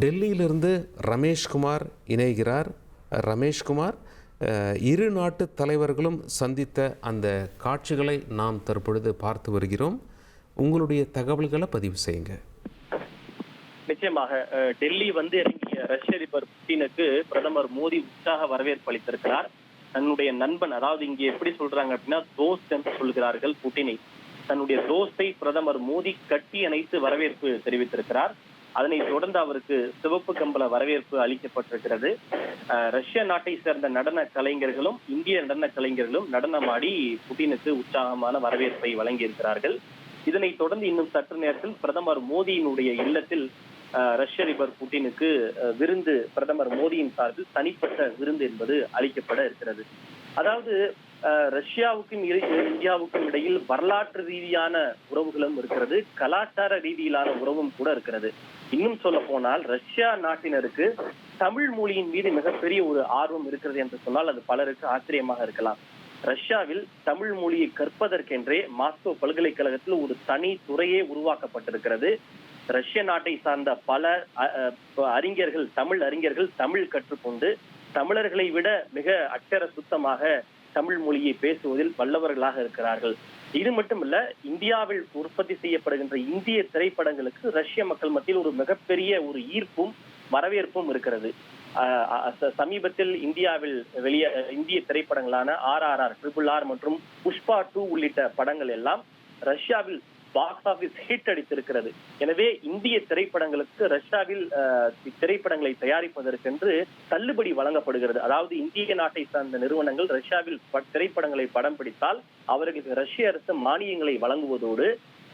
டெல்லியிலிருந்து ரமேஷ்குமார் இணைகிறார். ரமேஷ்குமார், இரு நாட்டு தலைவர்களும் சந்தித்த அந்த காட்சிகளை நாம் தற்பொழுது பார்த்து வருகிறோம். உங்களுடைய தகவல்களை பதிவு செய்யுங்க. நிச்சயமாக டெல்லி வந்து இறங்கிய ரஷ்ய அதிபர் புட்டினுக்கு பிரதமர் மோடி உற்சாக வரவேற்பு அளித்திருக்கிறார். தன்னுடைய நண்பன், அதாவது இங்கே எப்படி சொல்றாங்க அப்படின்னா தோஸ்த் என்று சொல்கிறார்கள் புட்டினை, தன்னுடைய தோஸ்தை பிரதமர் மோடி கட்டி அணைத்து வரவேற்பு தெரிவித்திருக்கிறார். அதனைத் தொடர்ந்து அவருக்கு சிவப்பு கம்பள வரவேற்பு அளிக்கப்பட்டிருக்கிறது. ரஷ்ய நாட்டை சேர்ந்த நடன கலைஞர்களும் இந்திய நடன கலைஞர்களும் நடனமாடி புட்டினுக்கு உற்சாகமான வரவேற்பை வழங்கியிருக்கிறார்கள். இதனைத் தொடர்ந்து இன்னும் சற்று நேரத்தில் பிரதமர் மோடியினுடைய இல்லத்தில் ரஷ்ய அதிபர் புட்டினுக்கு விருந்து, பிரதமர் மோடியின் சார்பில் தனிப்பட்ட விருந்து என்பது அளிக்கப்பட இருக்கிறது. அதாவது ரஷ்யாவுக்கும் இந்தியாவுக்கும் இடையில் வரலாற்று ரீதியான உறவுகளும் இருக்கிறது, கலாச்சார ரீதியிலான உறவும் கூட இருக்கிறது. இன்னும் சொல்ல போனால் ரஷ்யா நாட்டினருக்கு தமிழ் மொழியின் மீது மிகப்பெரிய ஒரு ஆர்வம் இருக்கிறது என்று சொன்னால் அது பலருக்கு ஆச்சரியமாக இருக்கலாம். ரஷ்யாவில் தமிழ் மொழியை கற்பதற்கென்றே மாஸ்கோ பல்கலைக்கழகத்தில் ஒரு தனி துறையே உருவாக்கப்பட்டிருக்கிறது. ரஷ்ய நாட்டை சார்ந்த பல அறிஞர்கள், தமிழ் அறிஞர்கள் தமிழ் கற்றுக்கொண்டு தமிழர்களை விட மிக அட்சர சுத்தமாக தமிழ் மொழியை பேசுவதில் வல்லவர்களாக இருக்கிறார்கள். இது மட்டுமல்ல, இந்தியாவில் உற்பத்தி செய்யப்படுகின்ற இந்திய திரைப்படங்களுக்கு ரஷ்ய மக்கள் மத்தியில் ஒரு மிகப்பெரிய ஒரு ஈர்ப்பும் வரவேற்பும் இருக்கிறது. சமீபத்தில் இந்தியாவில் இந்திய திரைப்படங்களான RRR, RRR மற்றும் புஷ்பா 2 உள்ளிட்ட படங்கள் எல்லாம் ரஷ்யாவில் பாக்ஸ் ஆபீஸ் ஹிட் அடித்திருக்கிறது. எனவே இந்திய திரைப்படங்களுக்கு ரஷ்யாவில் திரைப்படங்களை தயாரிப்பதற்கென்று தள்ளுபடி வழங்கப்படுகிறது. அதாவது இந்திய நாட்டை சார்ந்த நிறுவனங்கள் ரஷ்யாவில் திரைப்படங்களை படம் பிடித்தால் அவர்களுக்கு ரஷ்ய அரசு மானியங்களை வழங்குவதோடு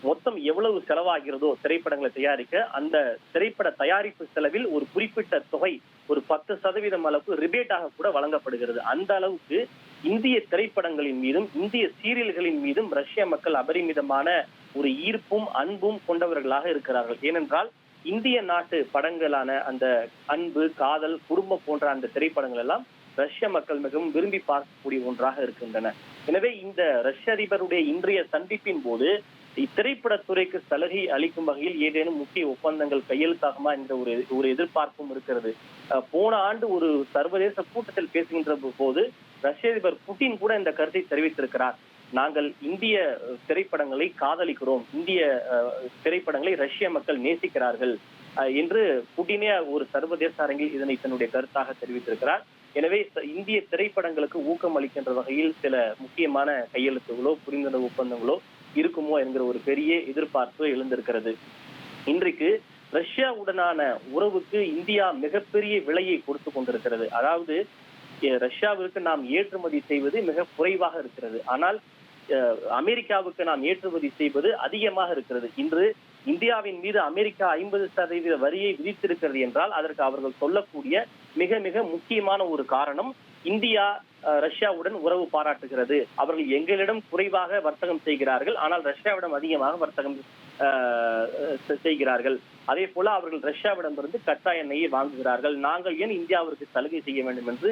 மொத்தம் எவ்வளவு செலவாகிறதோ திரைப்படங்களை தயாரிக்க அந்த திரைப்பட தயாரிப்பு செலவில் ஒரு குறிப்பிட்ட தொகை, ஒரு 10% அளவுக்கு ரிபேட்டாக கூட வழங்கப்படுகிறது. அந்த அளவுக்கு இந்திய திரைப்படங்களின் மீதும் இந்திய சீரியல்களின் மீதும் ரஷ்ய மக்கள் அபரிமிதமான ஒரு ஈர்ப்பும் அன்பும் கொண்டவர்களாக இருக்கிறார்கள். ஏனென்றால் இந்திய நாட்டு படங்களான அந்த அன்பு, காதல், குடும்பம் போன்ற அந்த திரைப்படங்கள் எல்லாம் ரஷ்ய மக்கள் மிகவும் விரும்பி பார்க்கக்கூடிய ஒன்றாக இருக்கின்றன. எனவே இந்த ரஷ்ய அதிபருடைய இன்றைய சந்திப்பின் போது இத்திரைப்படத்துறைக்கு சலுகை அளிக்கும் வகையில் ஏதேனும் முக்கிய ஒப்பந்தங்கள் கையெழுத்தாகுமா என்ற ஒரு எதிர்பார்ப்பும் இருக்கிறது. போன ஆண்டு ஒரு சர்வதேச கூட்டத்தில் பேசுகின்ற போது ரஷ்ய அதிபர் புட்டின் கூட இந்த கருத்தை தெரிவித்திருக்கிறார். நாங்கள் இந்திய திரைப்படங்களை காதலிக்கிறோம், இந்திய திரைப்படங்களை ரஷ்ய மக்கள் நேசிக்கிறார்கள் என்று புட்டினே ஒரு சர்வதேச அரங்கில் இதனை தன்னுடைய கருத்தாக தெரிவித்திருக்கிறார். எனவே இந்திய திரைப்படங்களுக்கு ஊக்கம் அளிக்கின்ற வகையில் சில முக்கியமான கையெழுத்துகளோ புரிந்துணர்வு ஒப்பந்தங்களோ இருக்குமோ என்கிற ஒரு பெரிய எதிர்பார்ப்பு எழுந்திருக்கிறது. இன்றைக்கு ரஷ்யாவுடனான உறவுக்கு இந்தியா மிகப்பெரிய விலையை கொடுத்து கொண்டிருக்கிறது. அதாவது ரஷ்யாவிற்கு நாம் ஏற்றுமதி செய்வது மிக குறைவாக இருக்கிறது, ஆனால் அமெரிக்காவுக்கு நாம் ஏற்றுமதி செய்வது அதிகமாக இருக்கிறது. இன்று இந்தியாவின் மீது அமெரிக்கா 50% வரியை விதித்திருக்கிறது என்றால் அதற்கு அவர்கள் சொல்லக்கூடிய மிக மிக முக்கியமான ஒரு காரணம், இந்தியா ரஷ்யாவுடன் உறவு பாராட்டுகிறது. அவர்கள் எங்களிடம் குறைவாக வர்த்தகம் செய்கிறார்கள், ஆனால் ரஷ்யாவிடம் அதிகமாக வர்த்தகம் செய்கிறார்கள். அதே போல அவர்கள் ரஷ்யாவிடமிருந்து கச்சா எண்ணெயை வாங்குகிறார்கள். நாங்கள் ஏன் இந்தியாவிற்கு சலுகை செய்ய வேண்டும் என்று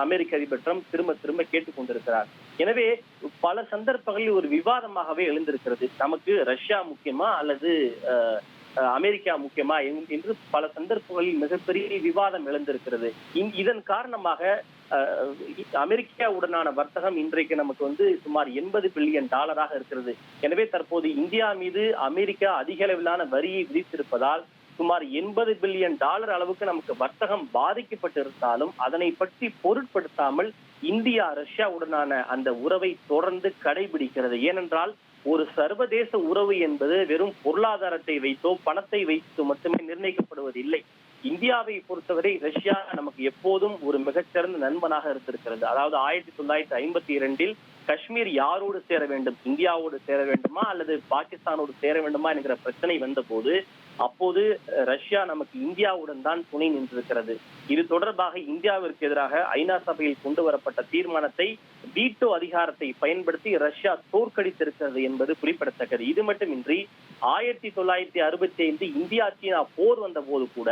அமெரிக்க அதிபர் ட்ரம்ப் திரும்ப திரும்ப கேட்டுக் கொண்டிருக்கிறார். எனவே பல சந்தர்ப்பங்களில் ஒரு விவாதமாகவே எழுந்திருக்கிறது, நமக்கு ரஷ்யா முக்கியமா அல்லது அமெரிக்கா முக்கியமா என்று பல சந்தர்ப்பங்களில் மிகப்பெரிய விவாதம் எழுந்திருக்கிறது. இதன் காரணமாக அமெரிக்காவுடனான வர்த்தகம் இன்றைக்கு நமக்கு சுமார் $80 பில்லியன் இருக்கிறது. எனவே தற்போது இந்தியா மீது அமெரிக்கா அதிக அளவிலான வரியை விதித்திருப்பதால் சுமார் $80 பில்லியன் அளவுக்கு நமக்கு வர்த்தகம் பாதிக்கப்பட்டிருந்தாலும் அதனை பற்றி பொருட்படுத்தாமல் இந்தியா ரஷ்யாவுடனான அந்த உறவை தொடர்ந்து கடைபிடிக்கிறது. ஏனென்றால் ஒரு சர்வதேச உறவு என்பது வெறும் பொருளாதாரத்தை வைத்தோ பணத்தை வைத்தோ மட்டுமே நிர்ணயிக்கப்படுவதில்லை. இந்தியாவை பொறுத்தவரை ரஷ்யா நமக்கு எப்போதும் ஒரு மிகச்சிறந்த நண்பனாக இருந்திருக்கிறது. அதாவது 1952 காஷ்மீர் யாரோடு சேர வேண்டும், இந்தியாவோடு சேர வேண்டுமா அல்லது பாகிஸ்தானோடு சேர வேண்டுமா என்கிற பிரச்சனை வந்த போது அப்போது ரஷ்யா நமக்கு இந்தியாவுடன் தான் துணை நின்றிருக்கிறது. இது தொடர்பாக இந்தியாவிற்கு எதிராக ஐநா சபையில் கொண்டு வரப்பட்ட தீர்மானத்தை வீட்டோ அதிகாரத்தை பயன்படுத்தி ரஷ்யா தோற்கடித்திருக்கிறது என்பது குறிப்பிடத்தக்கது. இது மட்டுமின்றி 1965 இந்தியா சீனா போர் வந்த போது கூட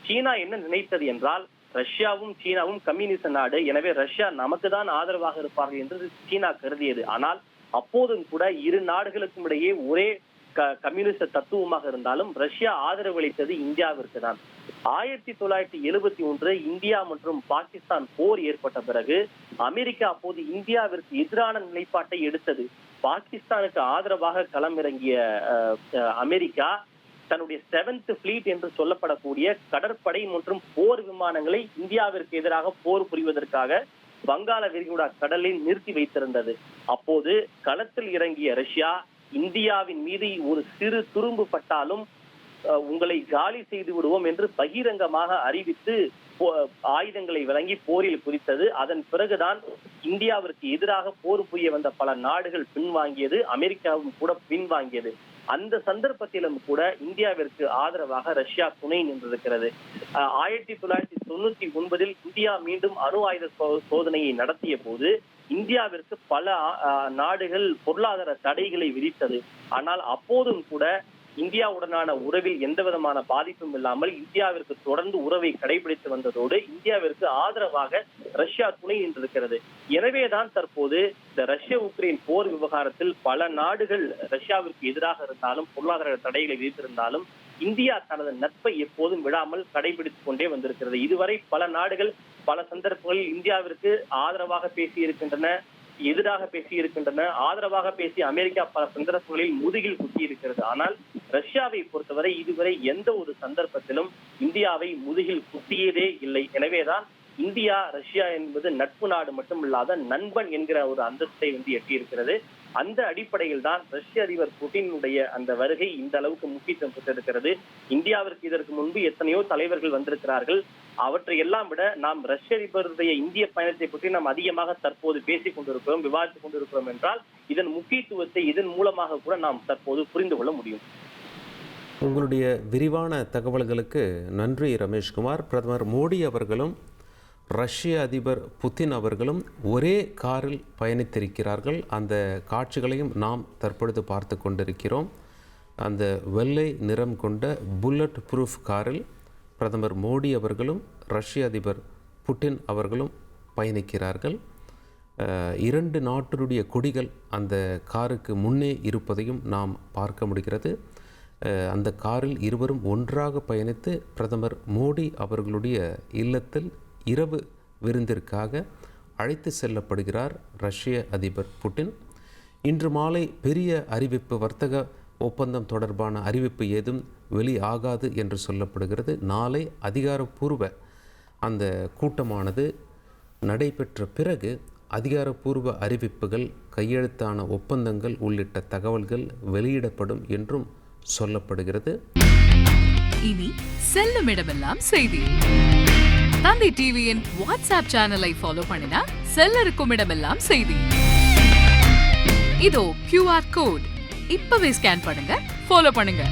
சீனா என்ன நினைத்தது என்றால், ரஷ்யாவும் சீனாவும் கம்யூனிச நாடு, எனவே ரஷ்யா நமக்கு தான் ஆதரவாக இருப்பார்கள் என்று சீனா கருதியது. ஆனால் அப்போதும் கூட இரு நாடுகளுக்கும் இடையே ஒரே கம்யூனிஸ்ட் தத்துவமாக இருந்தாலும் ரஷ்யா ஆதரவளித்தது இந்தியாவிற்கு தான். 1971 இந்தியா மற்றும் பாகிஸ்தான் போர் ஏற்பட்ட பிறகு அமெரிக்கா அப்போது இந்தியாவிற்கு எதிரான நிலைப்பாட்டை எடுத்தது. பாகிஸ்தானுக்கு ஆதரவாக களமிறங்கிய அமெரிக்கா தன்னுடைய 7th ஃபிளீட் என்று சொல்லப்படக்கூடிய கடற்படை மற்றும் போர் விமானங்களை இந்தியாவிற்கு எதிராக போர் புரிவதற்காக வங்காள விரிகுடா கடலில் நிறுத்தி வைத்திருந்தது. அப்போது களத்தில் இறங்கிய ரஷ்யா இந்தியாவின் மீது ஒரு சிறு துரும்பு பட்டாலும் உங்களை காலி செய்து விடுவோம் என்று பகிரங்கமாக அறிவித்து ஆயுதங்களை வழங்கி போரில் குதித்தது. அதன் பிறகுதான் இந்தியாவிற்கு எதிராக போர் புரிய வந்த பல நாடுகள் பின்வாங்கியது, அமெரிக்காவும் கூட பின்வாங்கியது. அந்த சந்தர்ப்பத்திலும் கூட இந்தியாவிற்கு ஆதரவாக ரஷ்யா துணை நின்றிருக்கிறது. 1999 இந்தியா மீண்டும் அணு ஆயுத சோதனையை நடத்திய போது இந்தியாவிற்கு பல நாடுகள் பொருளாதார தடைகளை விதித்தது. ஆனால் அப்போதும் கூட இந்தியாவுடனான உறவில் எந்த விதமான பாதிப்பும் இல்லாமல் இந்தியாவிற்கு தொடர்ந்து உறவை கடைபிடித்து வந்ததோடு இந்தியாவிற்கு ஆதரவாக ரஷ்யா துணை நின்றிருக்கிறது. எனவேதான் தற்போது இந்த ரஷ்ய உக்ரைன் போர் விவகாரத்தில் பல நாடுகள் ரஷ்யாவிற்கு எதிராக இருந்தாலும் பொருளாதார தடைகளை விதித்திருந்தாலும் இந்தியா தனது நட்பை எப்போதும் விடாமல் கடைபிடித்துக் கொண்டே வந்திருக்கிறது. இதுவரை பல நாடுகள் பல சந்தர்ப்பங்களில் இந்தியாவிற்கு ஆதரவாக பேசி இருக்கின்றன, எதிராக பேசி இருக்கின்றன. ஆதரவாக பேசி அமெரிக்கா பல சந்தர்ப்பங்களில் முதுகில் குத்தி இருக்கிறது. ஆனால் ரஷ்யாவை பொறுத்தவரை இதுவரை எந்த ஒரு சந்தர்ப்பத்திலும் இந்தியாவை முதுகில் குத்தியதே இல்லை. எனவேதான் இந்தியா ரஷ்யா என்பது நட்பு நாடு மட்டுமில்லாத நண்பன் என்கிற ஒரு அந்தஸ்தை எட்டியிருக்கிறது. அந்த அடிப்படையில் தான் ரஷ்ய அதிபர் புட்டினுடைய அந்த வருகை இந்த அளவுக்கு முக்கியத்துவம் பெற்றிருக்கிறது. இந்தியாவிற்கு இதற்கு முன்பு எத்தனையோ தலைவர்கள் வந்திருக்கிறார்கள். அவற்றை எல்லாம் விட நாம் ரஷ்ய அதிபருடைய இந்திய பயணத்தை பற்றி நாம் அதிகமாக தற்போது பேசிக் கொண்டிருக்கிறோம், விவாதித்துக் கொண்டிருக்கிறோம் என்றால் இதன் முக்கியத்துவத்தை இதன் மூலமாக கூட நாம் தற்போது புரிந்து கொள்ள முடியும். உங்களுடைய விரிவான தகவல்களுக்கு நன்றி ரமேஷ்குமார். பிரதமர் மோடி அவர்களும் ரஷ்ய அதிபர் புதின் அவர்களும் ஒரே காரில் பயணித்திருக்கிறார்கள். அந்த காட்சிகளையும் நாம் தற்பொழுது பார்த்து கொண்டிருக்கிறோம். அந்த வெள்ளை நிறம் கொண்ட புல்லட் ப்ரூஃப் காரில் பிரதமர் மோடி அவர்களும் ரஷ்ய அதிபர் புட்டின் அவர்களும் பயணிக்கிறார்கள். 2 நாட்டினுடைய கொடிகள் அந்த காருக்கு முன்னே இருப்பதையும் நாம் பார்க்க முடிகிறது. அந்த காரில் இருவரும் ஒன்றாக பயணித்து பிரதமர் மோடி அவர்களுடைய இல்லத்தில் இரவு விருந்திற்காக அழைத்து செல்லப்படுகிறார் ரஷ்ய அதிபர் புட்டின். இன்று மாலை பெரிய அறிவிப்பு, வர்த்தக ஒப்பந்தம் தொடர்பான அறிவிப்பு ஏதும் வெளியாகாது என்று சொல்லப்படுகிறது. நாளை அதிகாரப்பூர்வ அந்த கூட்டமானது நடைபெற்ற பிறகு அதிகாரப்பூர்வ அறிவிப்புகள், கையெழுத்தான ஒப்பந்தங்கள் உள்ளிட்ட தகவல்கள் வெளியிடப்படும் என்றும் சொல்லப்படுகிறது. இனி செல்லும் இடமெல்லாம் செய்தி. தந்தி டிவியின் வாட்ஸ்அப் சேனலை ஃபாலோ பண்ணினா செல்ல இருக்கும் இடமெல்லாம் செய்தி. இதோ QR கோட், இப்பவே ஸ்கேன் பண்ணுங்க, ஃபாலோ பண்ணுங்க.